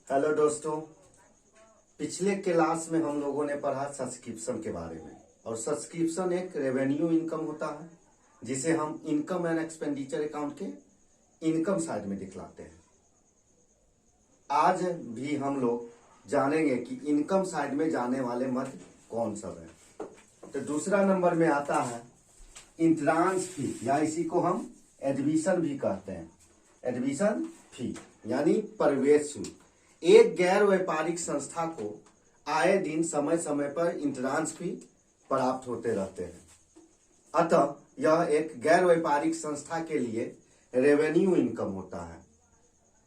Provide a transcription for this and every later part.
Hello दोस्तों, पिछले class में हम लोगों ने पढ़ा सब्सक्रिप्शन के बारे में। और सब्सक्रिप्शन एक रेवेन्यू इनकम होता है जिसे हम इनकम एंड एक्सपेंडिचर अकाउंट के इनकम साइड में दिखलाते हैं। आज भी हम लोग जानेंगे कि इनकम साइड में जाने वाले मद कौन सब है। तो दूसरा नंबर में आता है इंट्रांस फी, या इसी को हम एडमिशन भी कहते हैं। एडमिशन फी यानी प्रवेश शुल्क। एक गैर व्यापारिक संस्था को आए दिन समय समय पर इंट्रांस फी प्राप्त होते रहते हैं। अतः यह एक गैर व्यापारिक संस्था के लिए रेवेन्यू इनकम होता है।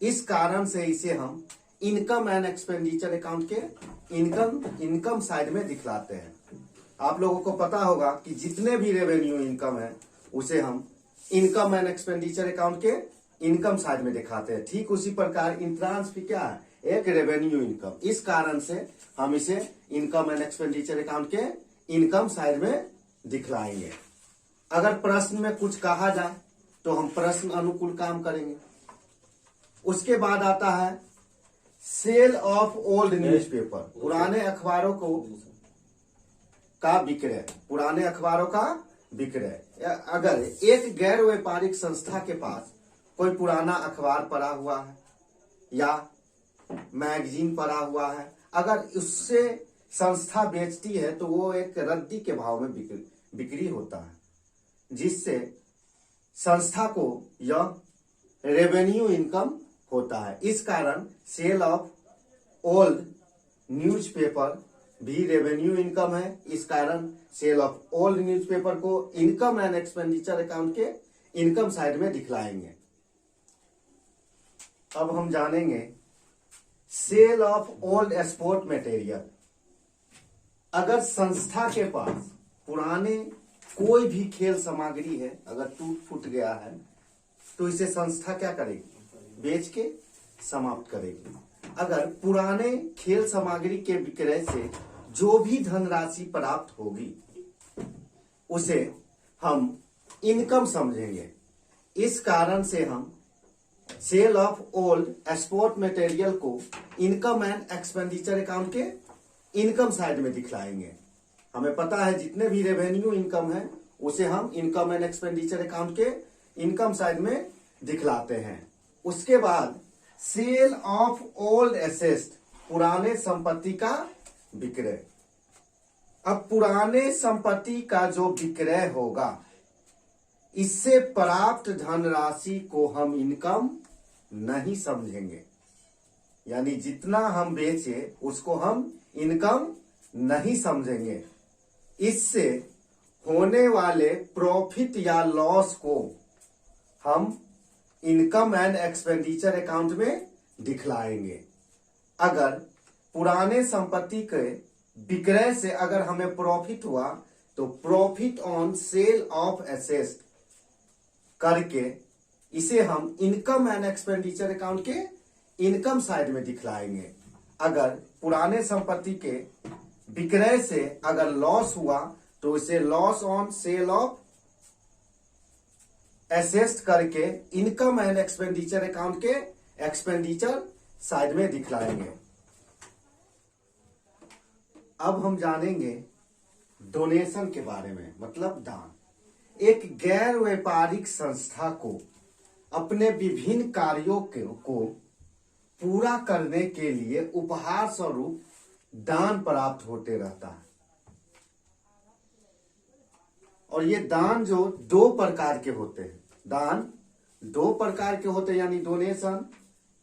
इस कारण से इसे हम इनकम एंड एक्सपेंडिचर अकाउंट के इनकम साइड में दिखलाते हैं। आप लोगों को पता होगा कि जितने भी रेवेन्यू इनकम है उसे हम इनकम एंड एक्सपेंडिचर अकाउंट के इनकम साइड में दिखाते हैं। ठीक उसी प्रकार इंट्रांस फी क्या है? एक रेवेन्यू इनकम। इस कारण से हम इसे इनकम एंड एक्सपेंडिचर अकाउंट के इनकम साइड में दिखलाएंगे। अगर प्रश्न में कुछ कहा जाए तो हम प्रश्न अनुकूल काम करेंगे। उसके बाद आता है सेल ऑफ ओल्ड न्यूज़पेपर, पुराने अखबारों का विक्रय। पुराने अखबारों का विक्रय। अगर एक गैर व्यापारिक संस्था के पास कोई पुराना अखबार पड़ा हुआ है या मैगजीन पड़ा हुआ है, अगर उससे संस्था बेचती है तो वो एक रद्दी के भाव में बिक्री होता है, जिससे संस्था को यह रेवेन्यू इनकम होता है। इस कारण सेल ऑफ ओल्ड न्यूज़पेपर भी रेवेन्यू इनकम है। इस कारण सेल ऑफ ओल्ड न्यूज़पेपर को इनकम एंड एक्सपेंडिचर अकाउंट के इनकम साइड में दिखलाएंगे। अब हम जानेंगे sale of old sport material. अगर संस्था के पास पुराने कोई भी खेल सामग्री है, अगर टूट फूट गया है तो इसे संस्था क्या करेगी? बेच के समाप्त करेगी। अगर पुराने खेल सामग्री के विक्रय से जो भी धनराशि प्राप्त होगी उसे हम इनकम समझेंगे। इस कारण से हम sale of old sport material को इनकम एंड एक्सपेंडिचर अकाउंट के इनकम साइड में दिखलाएंगे। हमें पता है जितने भी रेवेन्यू इनकम है उसे हम इनकम एंड एक्सपेंडिचर अकाउंट के इनकम साइड में दिखलाते हैं। उसके बाद सेल ऑफ ओल्ड एसेट, पुराने संपत्ति का विक्रय। अब पुराने संपत्ति का जो विक्रय होगा इससे प्राप्त धनराशि को हम इनकम नहीं समझेंगे। यानी जितना हम बेचे उसको हम इनकम नहीं समझेंगे। इससे होने वाले प्रॉफिट या लॉस को हम इनकम एंड एक्सपेंडिचर अकाउंट में दिखलाएंगे। अगर पुराने संपत्ति के विक्रय से अगर हमें प्रॉफिट हुआ तो profit on sale of asset करके इसे हम इनकम एंड एक्सपेंडिचर अकाउंट के इनकम साइड में दिखलाएंगे। अगर पुराने संपत्ति के विक्रय से अगर लॉस हुआ तो इसे loss on sale of asset करके इनकम एंड एक्सपेंडिचर अकाउंट के एक्सपेंडिचर साइड में दिखलाएंगे। अब हम जानेंगे डोनेशन के बारे में, मतलब दान। एक गैर व्यापारिक संस्था को अपने विभिन्न कार्यों को पूरा करने के लिए उपहार स्वरूप दान प्राप्त होते रहता है। और ये दान जो दो प्रकार के होते हैं, दान दो प्रकार के होते हैं, यानी डोनेशन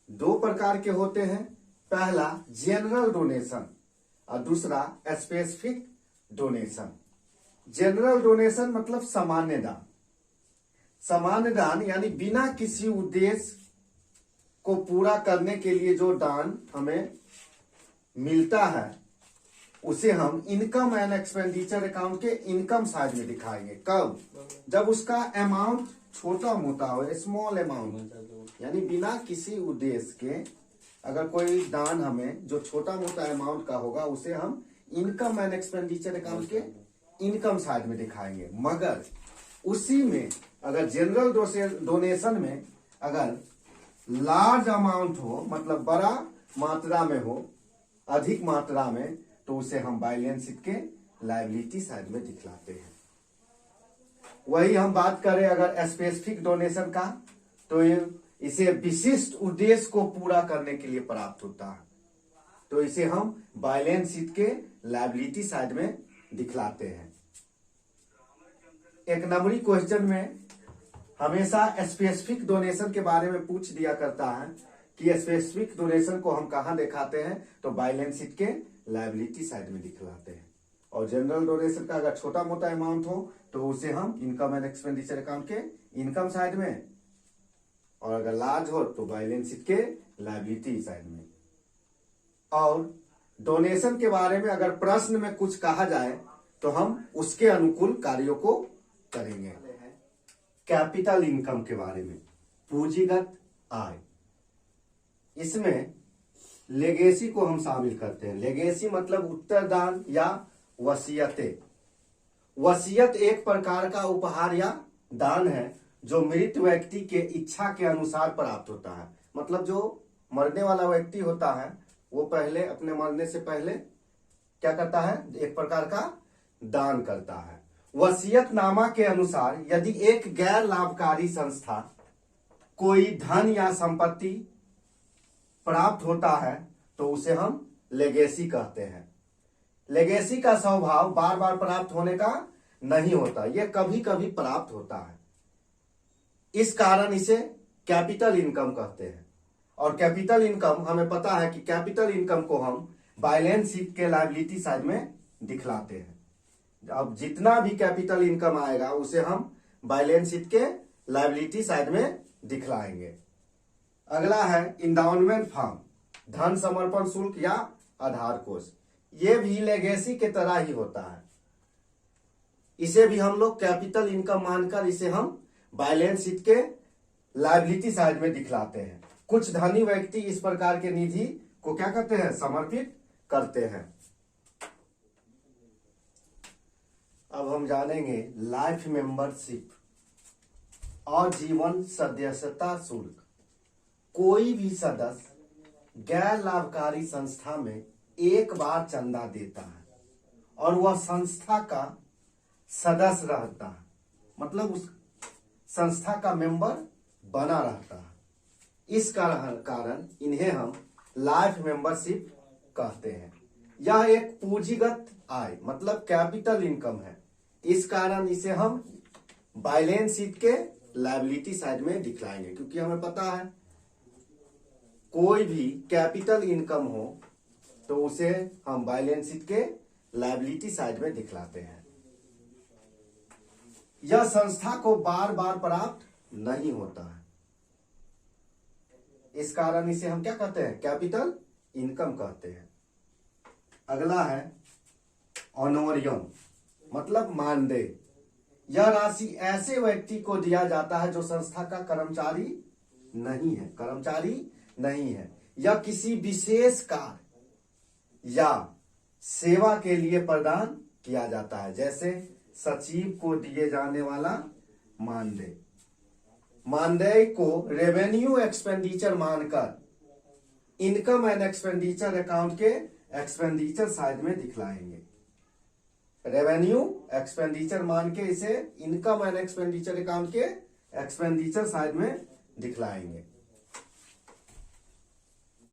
दो प्रकार के होते हैं। पहला जनरल डोनेशन और दूसरा स्पेसिफिक डोनेशन। जनरल डोनेशन मतलब सामान्य दान। सामान्य दान यानी बिना किसी उद्देश्य को पूरा करने के लिए जो दान हमें मिलता है उसे हम इनकम एंड एक्सपेंडिचर अकाउंट के इनकम साइड में दिखाएंगे। कब? जब उसका अमाउंट छोटा मोटा हो, स्मॉल अमाउंट, यानी बिना किसी उद्देश्य के अगर कोई दान हमें जो छोटा मोटा अमाउंट का होगा उसे हम इनकम एंड एक्सपेंडिचर अकाउंट के इनकम साइड में दिखाएंगे। मगर उसी में अगर जनरल डोनेशन में अगर लार्ज अमाउंट हो, मतलब बड़ा मात्रा में हो, अधिक मात्रा में, तो उसे हम बैलेंस शीट के लायबिलिटी साइड में दिखलाते हैं। वही हम बात करें अगर स्पेसिफिक डोनेशन का, तो इसे विशिष्ट उद्देश्य को पूरा करने के लिए प्राप्त होता है, तो इसे हम बैलेंस शीट के लायबिलिटी साइड में दिखलाते हैं। एक नंबरी क्वेश्चन में हमेशा स्पेसिफिक डोनेशन के बारे में पूछ दिया करता है कि स्पेसिफिक डोनेशन को हम कहां दिखाते हैं, तो बैलेंस शीट के लायबिलिटी साइड में दिखलाते हैं। और जनरल डोनेशन का अगर छोटा मोटा अमाउंट हो तो उसे हम इनकम एंड एक्सपेंडिचर अकाउंट के इनकम साइड में, और अगर लार्ज हो तो बैलेंस शीट के लायबिलिटी साइड में। और डोनेशन के बारे में अगर प्रश्न में कुछ कहा जाए तो हम उसके अनुकूल कार्यों को करेंगे। कैपिटल इनकम के बारे में, पूंजीगत आय, इसमें लेगेसी को हम शामिल करते हैं। लेगेसी मतलब उत्तरदान या वसीयतें। वसीयत एक प्रकार का उपहार या दान है जो मृत व्यक्ति के इच्छा के अनुसार प्राप्त होता है। मतलब जो मरने वाला व्यक्ति होता है वो पहले अपने मरने से पहले क्या करता है, एक प्रकार का दान करता है। वसीयतनामा के अनुसार यदि एक गैर लाभकारी संस्था कोई धन या संपत्ति प्राप्त होता है तो उसे हम लेगेसी कहते हैं। लेगेसी का स्वभाव बार बार प्राप्त होने का नहीं होता, यह कभी कभी प्राप्त होता है। इस कारण इसे कैपिटल इनकम कहते हैं। और कैपिटल इनकम हमें पता है कि कैपिटल इनकम को हम बैलेंस शीट के लायबिलिटी साइड में दिखलाते हैं। अब जितना भी कैपिटल इनकम आएगा उसे हम बैलेंस शीट के लायबिलिटी साइड में दिखलाएंगे। अगला है इंडाउनमेंट फंड, धन समर्पण शुल्क या आधार कोष। ये भी लेगेसी के तरह ही होता है। इसे भी हम लोग कैपिटल इनकम मानकर इसे हम बैलेंस शीट के लायबिलिटी साइड में दिखलाते हैं। कुछ धनी व्यक्ति इस प्रकार के निधि को क्या करते हैं, समर्पित करते हैं। अब हम जानेंगे लाइफ मेंबरशिप और जीवन सदस्यता शुल्क। कोई भी सदस्य गैर लाभकारी संस्था में एक बार चंदा देता है और वह संस्था का सदस्य रहता है, मतलब उस संस्था का मेंबर बना रहता है। इस कारण इन्हें हम लाइफ मेंबरशिप कहते हैं। यह एक पूंजीगत आय मतलब कैपिटल इनकम है। इस कारण इसे हम बैलेंस शीट के लायबिलिटी साइड में दिखलाएंगे, क्योंकि हमें पता है कोई भी कैपिटल इनकम हो तो उसे हम बैलेंस शीट के लायबिलिटी साइड में दिखलाते हैं। यह संस्था को बार बार प्राप्त नहीं होता है, इस कारण इसे हम क्या कहते हैं, कैपिटल इनकम कहते हैं। अगला है ऑनोरियम मतलब मानदेय। यह राशि ऐसे व्यक्ति को दिया जाता है जो संस्था का कर्मचारी नहीं है, या किसी विशेष कार्य या सेवा के लिए प्रदान किया जाता है, जैसे सचिव को दिए जाने वाला मानदेय। मानदेय को रेवेन्यू एक्सपेंडिचर मानकर इनकम एंड एक्सपेंडिचर अकाउंट के एक्सपेंडिचर साइड में दिखलाएंगे। रेवेन्यू एक्सपेंडिचर मान के इसे इनकम एंड एक्सपेंडिचर अकाउंट के एक्सपेंडिचर साइड में दिखलाएंगे।